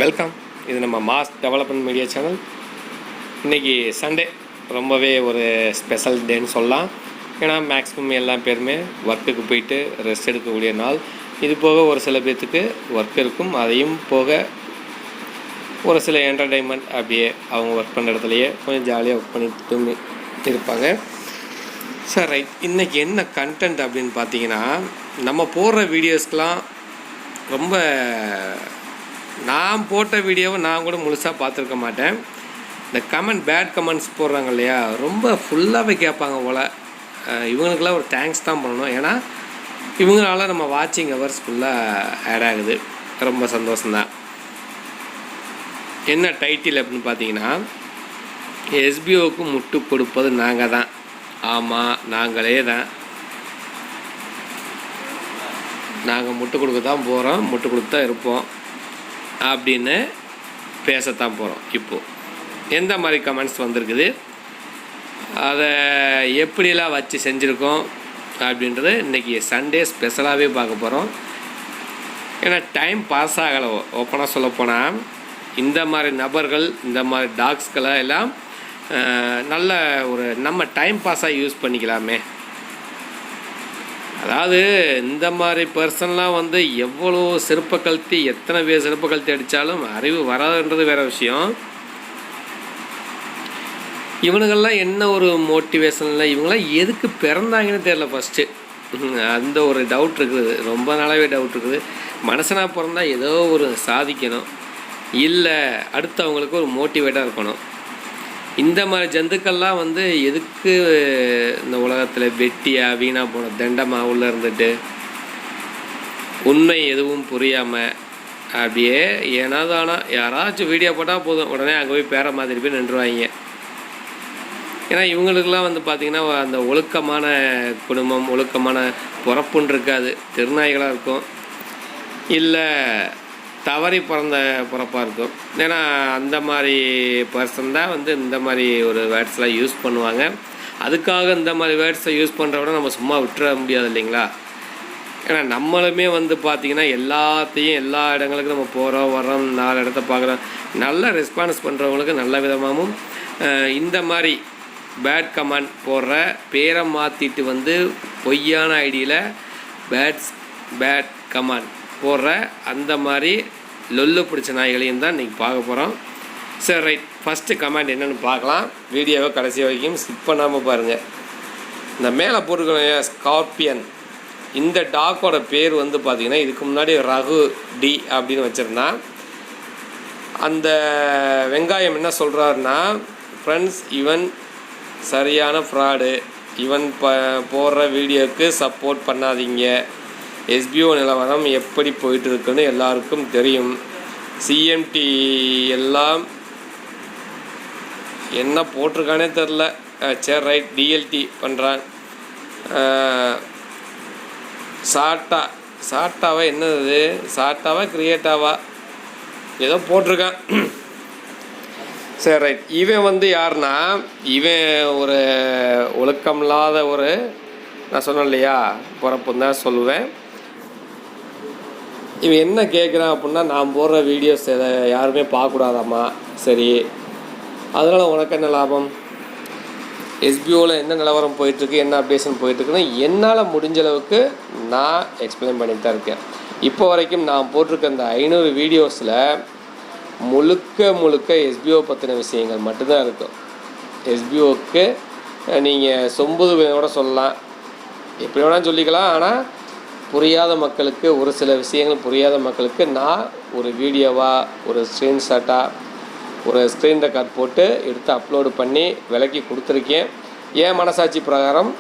Welcome. இது நம்ம mass development media channel. இன்றைக்கி சண்டே ரொம்பவே ஒரு ஸ்பெஷல் டேன்னு சொல்லலாம். ஏன்னா மேக்ஸிமம் எல்லா பேருமே ஒர்க்குக்கு போயிட்டு ரெஸ்ட் எடுக்கக்கூடிய நாள். இது போக ஒரு சில பேர்த்துக்கு ஒர்க் இருக்கும், அதையும் போக ஒரு சில என்டர்டெயின்மெண்ட் அப்படியே அவங்க ஒர்க் பண்ணுற இடத்துலையே கொஞ்சம் ஜாலியாக ஒர்க் பண்ணிட்டு இருப்பாங்க. சார் ரைட், இன்றைக்கி என்ன கண்டென்ட் அப்படின்னு பார்த்தீங்கன்னா, நம்ம போடுற வீடியோஸ்க்கெலாம் ரொம்ப நான் போட்ட வீடியோவை நான் கூட முழுசாக பார்த்துருக்க மாட்டேன். இந்த பேட் கமெண்ட்ஸ் போடுறாங்க இல்லையா, ரொம்ப ஃபுல்லாகவே கேட்பாங்க போல். இவங்களுக்கெல்லாம் ஒரு தேங்க்ஸ் தான் பண்ணணும். ஏன்னா இவங்களால நம்ம வாட்சிங் ஹவர்ஸ் ஃபுல்லாக ஆட் ஆகுது. ரொம்ப சந்தோஷம்தான். என்ன டைட்டில் அப்படின்னு பார்த்தீங்கன்னா, எஸ்பிஓவுக்கு முட்டு கொடுப்பது நாங்கள் தான். ஆமாம், நாங்களே தான். நாங்கள் முட்டு கொடுக்க தான் போகிறோம், முட்டு கொடுத்து தான் இருப்போம் அப்படின்னு பேசத்தான் போகிறோம். இப்போது எந்த மாதிரி கமெண்ட்ஸ் வந்திருக்குது, அதை எப்படிலாம் வச்சு செஞ்சுருக்கோம் அப்படின்றது இன்றைக்கி சண்டே ஸ்பெஷலாகவே பார்க்க போகிறோம். ஏன்னா டைம் பாஸ் ஆகலை. ஓப்பனாக சொல்லப்போனால் இந்த மாதிரி நபர்கள், இந்த மாதிரி டாக்ஸ்களை எல்லாம் நல்ல ஒரு நம்ம டைம் பாஸாக யூஸ் பண்ணிக்கலாமே. அதாவது இந்த மாதிரி பர்சன்லாம் வந்து எவ்வளோ செருப்பை கழட்டி, எத்தனை பேர் செருப்பை கழட்டி அடித்தாலும் அறிவு வராதுன்றது வேறு விஷயம். இவனுங்கள்லாம் என்ன ஒரு மோட்டிவேஷனில், இவங்களாம் எதுக்கு பிறந்தாங்கன்னு தெரியல. ஃபஸ்ட்டு அந்த ஒரு டவுட் இருக்குது, ரொம்ப நாளாகவே டவுட் இருக்குது. மனுஷனாக பிறந்தால் ஏதோ ஒரு சாதிக்கணும், இல்லை அடுத்தவங்களுக்கு ஒரு மோட்டிவேட்டாக இருக்கணும். இந்த மாதிரி ஜந்துக்கள்லாம் வந்து எதுக்கு இந்த உலகத்தில் வெட்டியாக வீணாக போன தண்டமாக உள்ளே இருந்துட்டு உண்மை எதுவும் புரியாமல் அப்படியே ஏனாதானா யாராச்சும் வீடியோ போட்டால் போதும், உடனே அங்கே போய் பேர மாதிரி போய் நின்றுவாங்க. ஏன்னா இவங்களுக்கெல்லாம் வந்து பார்த்திங்கன்னா அந்த ஒழுக்கமான குடும்பம், ஒழுக்கமான பிறப்புன்னு இருக்காது. திருநாய்களாக இருக்கும், இல்லை தவறி பிறந்த பிறப்பாக இருக்கும். ஏன்னா அந்த மாதிரி பர்சன் தான் வந்து இந்த மாதிரி ஒரு வேர்ட்ஸ்லாம் யூஸ் பண்ணுவாங்க. அதுக்காக இந்த மாதிரி வேர்ட்ஸை யூஸ் பண்ணுறவிட நம்ம சும்மா விட்டுற முடியாது இல்லைங்களா. ஏன்னா நம்மளுமே வந்து பார்த்திங்கன்னா எல்லாத்தையும் எல்லா இடங்களுக்கும் நம்ம போகிறோம் வர்றோம், 4 இடத்த பார்க்குறோம். நல்ல ரெஸ்பான்ஸ் பண்ணுறவங்களுக்கு நல்ல விதமாகவும், இந்த மாதிரி பேட் கமெண்ட் போடுற பேரை மாற்றிட்டு வந்து பொய்யான ஐடியில் பேட் கமெண்ட் போடுற அந்த மாதிரி லொல்லு பிடிச்ச நாய்களையும் தான் இன்றைக்கி பார்க்க போகிறோம். சரி ரைட், ஃபஸ்ட்டு கமெண்ட் என்னென்னு பார்க்கலாம். வீடியோவை கடைசி வரைக்கும் ஸ்கிப் பண்ணாமல் பாருங்கள். இந்த மேலே போட்டுக்கிற ஸ்கார்பியன், இந்த டாக்கோட பேர் வந்து பார்த்திங்கன்னா இதுக்கு முன்னாடி ரகு டி அப்படின்னு வச்சுருந்தான். அந்த வெங்காயம் என்ன சொல்கிறாருன்னா, ஃப்ரெண்ட்ஸ் இவன் சரியான ஃப்ராடு, இவன் போடுற வீடியோவுக்கு சப்போர்ட் பண்ணாதீங்க. எஸ்பிஓ நிலவரம் எப்படி போயிட்டுருக்குன்னு எல்லாருக்கும் தெரியும். சிஎம்டி எல்லாம் என்ன போட்டிருக்கானே தெரில. சரி ரைட், டிஎல்டி பண்ணுறான். சாட்டாவா என்னது, சாட்டாவா கிரியேட்டாவா ஏதோ போட்டிருக்கான். சரி ரைட், இவன் வந்து யாருன்னா, இவன் ஒரு ஒழுக்கம் இல்லாத ஒரு, நான் சொன்னேன் இல்லையா, பிறப்புன்னு தான் சொல்லுவேன். இவன் என்ன கேட்குறான் அப்படின்னா, நான் போடுற வீடியோஸ் எதை யாருமே பார்க்கக்கூடாதாம்மா. சரி, அதனால் உனக்கு என்ன லாபம்? எஸ்பிஓவில் என்ன நிலவரம் போயிட்டுருக்கு, என்ன அப்டேஷன் போயிட்டுருக்குன்னு என்னால் முடிஞ்ச அளவுக்கு நான் எக்ஸ்பிளைன் பண்ணிட்டு தான் இருக்கேன். இப்போ வரைக்கும் நான் போட்டிருக்க இந்த 500 வீடியோஸில் முழுக்க எஸ்பிஓ பற்றின விஷயங்கள் மட்டும்தான் இருக்கும். எஸ்பிஓவுக்கு நீங்கள் சொம்புது கூட சொல்லலாம், எப்படி வேணாலும் சொல்லிக்கலாம். ஆனால் புரியாத மக்களுக்கு, ஒரு சில விஷயங்கள் புரியாத மக்களுக்கு நான் ஒரு வீடியோவாக, ஒரு ஸ்க்ரீன்ஷாட்டாக, ஒரு ஸ்க்ரீன் ரெக்கார்ட் போட்டு எடுத்து அப்லோடு பண்ணி விலக்கி கொடுத்துருக்கேன். என் மனசாட்சி பிரகாரம்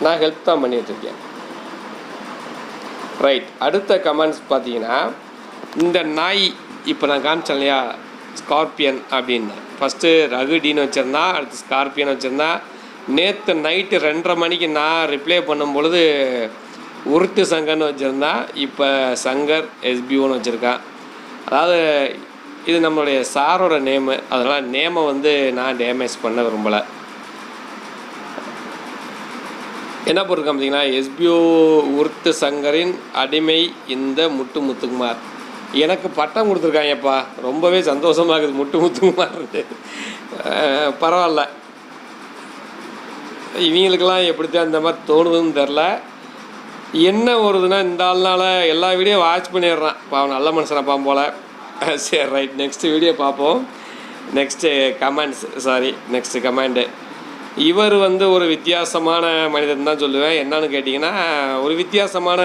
நான் ஹெல்ப் தான் பண்ணிகிட்ருக்கேன். ரைட், அடுத்த கமெண்ட்ஸ் பார்த்தீங்கன்னா, இந்த நாய் இப்போ நான் காமிச்சேன் இல்லையா, ஸ்கார்பியன் அப்படின்னு. ஃபஸ்ட்டு ரகுடின்னு வச்சுருந்தா, அடுத்து ஸ்கார்பியன் வச்சுருந்தா. நேற்று நைட்டு 2:30 மணிக்கு நான் ரிப்ளை பண்ணும் பொழுது உருட்டு சங்கர்னு வச்சுருந்தா, இப்போ சங்கர் எஸ்பிஓன்னு வச்சுருக்கான். அதாவது இது நம்மளுடைய சாரோட நேமு, அதனால் நேமை வந்து நான் டேமேஜ் பண்ண விரும்பலை. என்ன போட்டிருக்கேன் பார்த்தீங்கன்னா, எஸ்பிஓ உருட்டு சங்கரின் அடிமை இந்த முத்துக்குமார். எனக்கு பட்டம் கொடுத்துருக்காங்கப்பா, ரொம்பவே சந்தோஷமாக இருக்குது. முத்துக்குமார் பரவாயில்ல. இவங்களுக்கெல்லாம் எப்படித்தான் இந்த மாதிரி தோணுதுன்னு தெரில. என்ன வருதுன்னா, இந்த ஆள்னால எல்லா வீடியோ வாட்ச் பண்ணிடுறான். அவன் நல்ல மனுஷனப்பா போல். சரி, ரைட், நெக்ஸ்ட்டு வீடியோ பார்ப்போம். Next comment. இவர் ஒரு வித்தியாசமான மனிதன் தான் சொல்லுவேன். என்னன்னு கேட்டிங்கன்னா, ஒரு வித்தியாசமான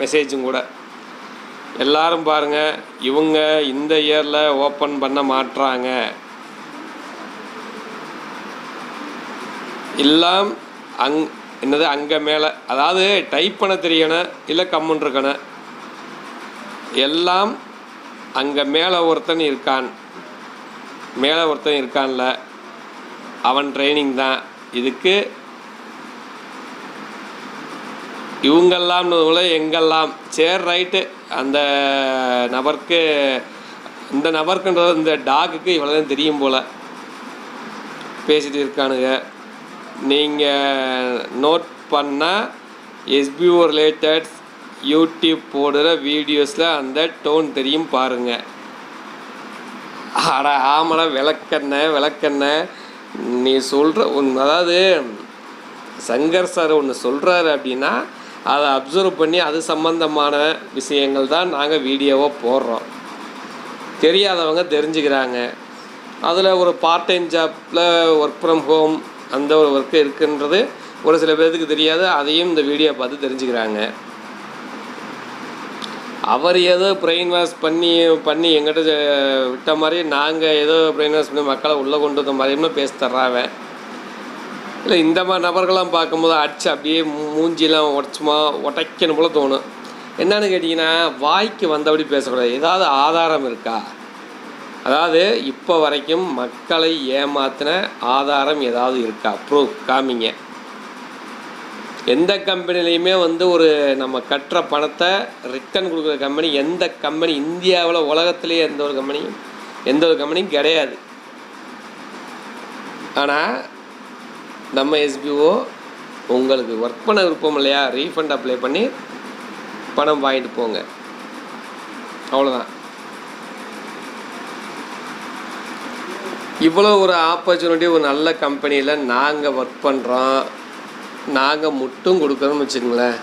மெசேஜும் கூட. எல்லாரும் பாருங்கள், இவங்க இந்த இயரில் ஓப்பன் பண்ண மாட்டுறாங்க. எல்லாம் என்னது அங்கே மேலே, அதாவது டைப் பண்ண தெரியணும், இல்லை கம்முன்னு இருக்கணும். எல்லாம் அங்கே மேலே ஒருத்தன் இருக்கான்ல, அவன் ட்ரைனிங் தான் இதுக்கு. இவங்கெல்லாம் எங்கெல்லாம். சரி, ரைட்டு. அந்த நபருக்கு, இந்த நபருக்குன்றது இந்த டாகுக்கு இவ்வளோதான் தெரியும் போல் பேசிகிட்டு இருக்கானுங்க. நீங்கள் நோட் பண்ணால் எஸ்பிஓ ரிலேட்டட் யூடியூப் போடுற வீடியோஸில் அந்த டோன் தெரியும் பாருங்கள். ஆமாடா, விளக்கண்ண நீ சொல்கிற அதாவது சங்கர் சார் ஒன்று சொல்கிறாரு அப்படின்னா அதை அப்சர்வ் பண்ணி அது சம்மந்தமான விஷயங்கள் தான் நாங்கள் வீடியோவாக போடுறோம். தெரியாதவங்க தெரிஞ்சுக்கிறாங்க. அதில் ஒரு பார்ட் டைம் ஜாப்பில் ஒர்க் ஃப்ரம் ஹோம் அந்த ஒரு ஒர்க்கு இருக்குன்றது ஒரு சில பேர்த்துக்கு தெரியாது. அதையும் இந்த வீடியோ பார்த்து தெரிஞ்சுக்கிறாங்க. அவர் ஏதோ பிரெயின் வாஷ் பண்ணி எங்கிட்ட விட்ட மாதிரி நாங்கள் ஏதோ பிரெயின் வாஷ் பண்ணி மக்களை உள்ளே கொண்டு வந்த மாதிரியுமே பேச தர்றாவேன். இல்லை, இந்த மாதிரி நபர்கள்லாம் பார்க்கும்போது அடிச்சு அப்படியே மூஞ்சிலாம் உடைக்கணும் போல தோணும். என்னன்னு கேட்டிங்கன்னா, வாய்க்கு வந்தபடி பேசக்கூடாது. ஏதாவது ஆதாரம் இருக்கா? அதாவது இப்போ வரைக்கும் மக்களை ஏமாத்தின ஆதாரம் ஏதாவது இருக்கா? ப்ரூஃப் காமிங்க. எந்த கம்பெனிலையுமே ஒரு நம்ம கட்டுற பணத்தை ரிட்டர்ன் கொடுக்குற கம்பெனி எந்த கம்பெனி இந்தியாவில் உலகத்திலேயே எந்த ஒரு கம்பெனியும் கிடையாது. ஆனால் நம்ம எஸ்பிஓ உங்களுக்கு ஒர்க் பண்ண விருப்பம் இல்லையா, ரீஃபண்ட் அப்ளை பண்ணி பணம் வாங்கிட்டு போங்க, அவ்வளோதான். இவ்வளோ ஒரு ஆப்பர்ச்சுனிட்டி ஒரு நல்ல கம்பெனியில் நாங்கள் ஒர்க் பண்ணுறோம். நாங்கள் முட்டும் கொடுக்குறோம்னு வச்சுக்கோங்களேன்.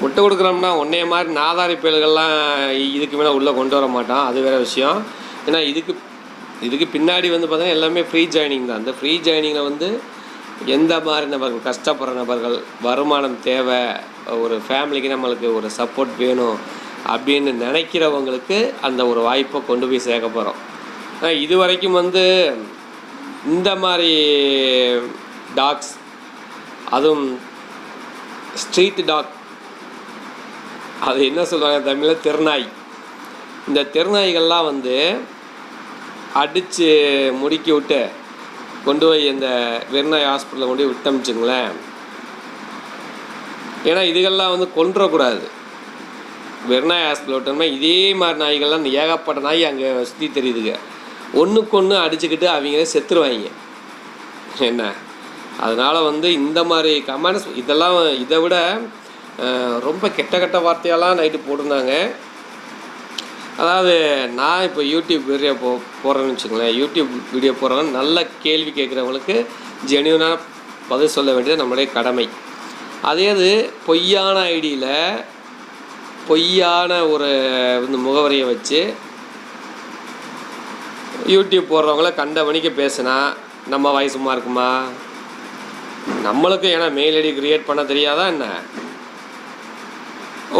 முட்டை கொடுக்குறோம்னா ஒன்றே மாதிரி நாதாரி பயல்கள்லாம் இதுக்கு மேலே உள்ளே கொண்டு வர மாட்டோம். அது வேறு விஷயம். ஏன்னா இதுக்கு பின்னாடி பார்த்தீங்கன்னா எல்லாமே ஃப்ரீ ஜாயினிங் தான். அந்த ஃப்ரீ ஜாயினிங்கில் எந்த மாதிரி நபர்கள், கஷ்டப்படுற நபர்கள், வருமானம் தேவை, ஒரு ஃபேமிலிக்கு நம்மளுக்கு ஒரு சப்போர்ட் வேணும் அப்படின்னு நினைக்கிறவங்களுக்கு அந்த ஒரு வாய்ப்பை கொண்டு போய் சேர்க்க போகிறோம். இது வரைக்கும் இந்த மாதிரி டாக்ஸ், அதுவும் ஸ்ட்ரீட் டாக், அது என்ன சொல்லுவாங்க தமிழில், தெருநாய். இந்த தெருநாய்கள்லாம் அடித்து முடுக்கி விட்டு கொண்டு போய் இந்த வெறிநாய் ஹாஸ்பிட்டலில் கொண்டு போய் விட்டமிச்சுங்களேன். ஏன்னா இதுகள்லாம் கொண்டுறக்கூடாது. வெறிநாய் ஹாஸ்பிட்டல் விட்டோம்னா இதே மாதிரி நாய்கள்லாம் ஏகப்பட்ட நாய் அங்கே சுற்றி தெரியுதுங்க. ஒன்றுக்கு ஒன்று அடிச்சுக்கிட்டு அவங்களே செத்துருவாங்க. என்ன அதனால் இந்த மாதிரி கமெண்ட்ஸ் இதெல்லாம் இதை விட ரொம்ப கெட்ட வார்த்தையெல்லாம் நைட்டு போட்டிருந்தாங்க. அதாவது நான் இப்போ யூடியூப் வீடியோ போடுறேன்னு வச்சுக்கோங்களேன். யூடியூப் வீடியோ போடுறவங்க நல்ல கேள்வி கேட்குறவங்களுக்கு ஜென்யூனாக பதில் சொல்ல வேண்டியது நம்மளுடைய கடமை. அதே பொய்யான ஐடியில் பொய்யான ஒரு முகவரியை வச்சு யூடியூப் போடுறவங்கள கண்ட மணிக்கு பேசுனா நம்ம வாய் சும்மா இருக்குமா? நம்மளுக்கு ஏன்னா மெயில் ஐடி க்ரியேட் பண்ண தெரியாதா என்ன?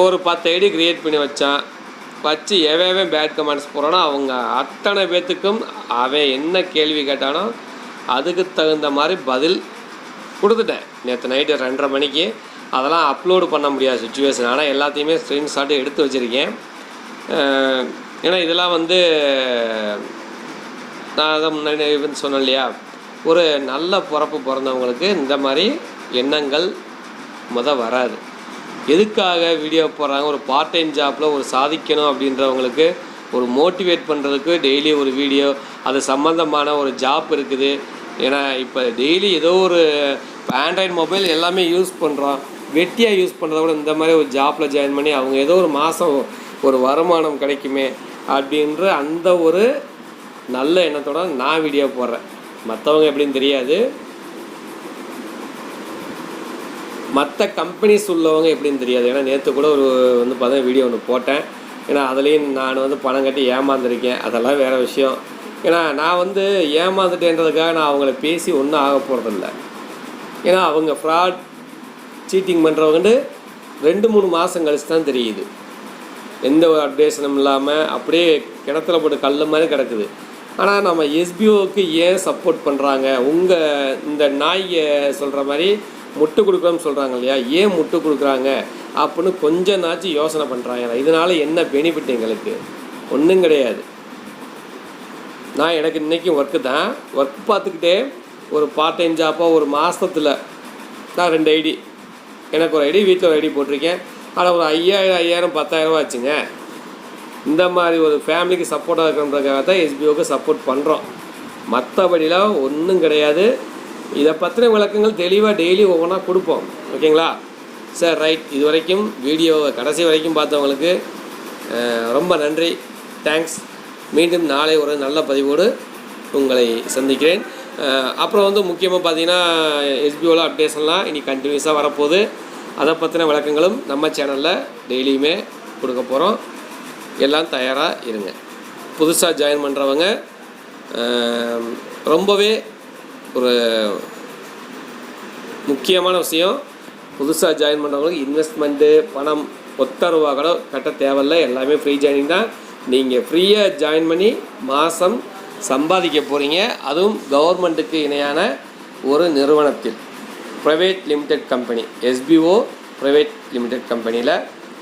ஒரு 10 ஐடி க்ரியேட் பண்ணி வச்சு எவன் பேட் கமெண்ட்ஸ் போகிறானோ அவங்க அத்தனை பேர்த்துக்கும் அவன் என்ன கேள்வி கேட்டானோ அதுக்கு தகுந்த மாதிரி பதில் கொடுத்துட்டேன். நேற்று நைட்டு 2:30 மணிக்கு அதெல்லாம் அப்லோடு பண்ண முடியாத சுச்சுவேஷன். ஆனால் எல்லாத்தையுமே ஸ்க்ரீன்ஷாட்டு எடுத்து வச்சுருக்கேன். ஏன்னா இதெல்லாம் நான் அதை முன்னாடி சொன்னேன் இல்லையா, ஒரு நல்ல பிறந்தவங்களுக்கு இந்த மாதிரி எண்ணங்கள் வராது. எதுக்காக வீடியோ போடுறாங்க? ஒரு பார்ட் டைம் ஜாப்பில் ஒரு சாதிக்கணும் அப்படின்றவங்களுக்கு ஒரு மோட்டிவேட் பண்ணுறதுக்கு டெய்லி ஒரு வீடியோ, அது சம்மந்தமான ஒரு ஜாப் இருக்குது. ஏன்னா இப்போ டெய்லி ஏதோ ஒரு இப்போ ஆண்ட்ராய்டு மொபைல் எல்லாமே யூஸ் பண்ணுறோம். வெட்டியாக யூஸ் பண்ணுறத விட இந்த மாதிரி ஒரு ஜாப்பில் ஜாயின் பண்ணி அவங்க ஏதோ ஒரு மாதம் ஒரு வருமானம் கிடைக்குமே அப்படின்ற அந்த ஒரு நல்ல எண்ணத்தோட நான் வீடியோ போடுறேன். மற்றவங்க எப்படின்னு தெரியாது, மற்ற கம்பெனிஸ் உள்ளவங்க எப்படின்னு தெரியாது. ஏன்னா நேற்று கூட ஒரு வந்து பார்த்தா வீடியோ ஒன்று போட்டேன். ஏன்னா அதுலேயும் நான் வந்து பணம் கட்டி ஏமாந்துருக்கேன், அதெல்லாம் வேறு விஷயம். ஏன்னா நான் வந்து ஏமாந்துட்டேன்றதுக்காக நான் அவங்கள பேசி ஒன்றும் ஆக போகிறதில்ல. ஏன்னா அவங்க ஃப்ராட் சீட்டிங் பண்ணுறவங்கட்டு 2-3 மாதம் கழிச்சு தான் தெரியுது. எந்த ஒரு அப்டேஷனும் இல்லாமல் அப்படியே கிணத்துல போட்டு கல் மாதிரி கிடக்குது. ஆனால் நம்ம எஸ்பிஓவுக்கு ஏன் சப்போர்ட் பண்ணுறாங்க? உங்கள் இந்த நாயை சொல்கிற மாதிரி முட்டு கொடுக்குறோம்னு சொல்கிறாங்க இல்லையா, ஏன் முட்டு கொடுக்குறாங்க அப்படின்னு கொஞ்சம் நாச்சும் யோசனை பண்ணுறாங்க. இதனால் என்ன பெனிஃபிட் எங்களுக்கு? ஒன்றும் கிடையாது. நான் எனக்கு இன்றைக்கும் ஒர்க்கு தான், ஒர்க் பார்த்துக்கிட்டே ஒரு பார்ட் டைம் ஜாப்பாக ஒரு மாதத்தில் நான் 2 ஐடி, எனக்கு ஒரு ஐடி, வீட்டில் ஒரு ஐடி போட்டிருக்கேன். ஆனால் ஒரு 5000 10,000 ஆச்சுங்க. இந்த மாதிரி ஒரு ஃபேமிலிக்கு சப்போர்ட்டாக இருக்கிறதுக்காக தான் எஸ்பிஓக்கு சப்போர்ட் பண்ணுறோம். மற்றபடிலாம் ஒன்றும் கிடையாது. இதை பற்றின விளக்கங்கள் தெளிவாக டெய்லி ஒவ்வொன்றா கொடுப்போம். ஓகேங்களா சார்? ரைட். இது வரைக்கும் வீடியோவை கடைசி வரைக்கும் பார்த்தவங்களுக்கு ரொம்ப நன்றி, தேங்க்ஸ். மீண்டும் நாளை ஒரு நல்ல பதிவோடு உங்களை சந்திக்கிறேன். அப்புறம் வந்து முக்கியமாக பார்த்தீங்கன்னா எஸ்பிஓவில் அப்டேஷன்லாம் இனி கண்டினியூஸாக வரப்போகுது. அதை பற்றின விளக்கங்களும் நம்ம சேனலில் டெய்லியுமே கொடுக்க போகிறோம். எல்லாம் தயாராக இருங்க. புதுசாக ஜாயின் பண்ணுறவங்க ரொம்பவே ஒரு முக்கியமான விஷயம், புதுசாக ஜாயின் பண்ணுறவங்களுக்கு இன்வெஸ்ட்மெண்ட்டு பணம் ₹10 கூட கட்ட தேவையில்லை, எல்லாமே ஃப்ரீ ஜாயினிங் தான். நீங்கள் ஃப்ரீயாக ஜாயின் பண்ணி மாதம் சம்பாதிக்க போகிறீங்க. அதுவும் கவர்மெண்ட்டுக்கு இணையான ஒரு நிறுவனத்தில், private limited company, SPO private limited கம்பெனியில்.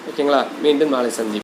ஓகேங்களா? மீண்டும் நாளை சந்திப்போம்.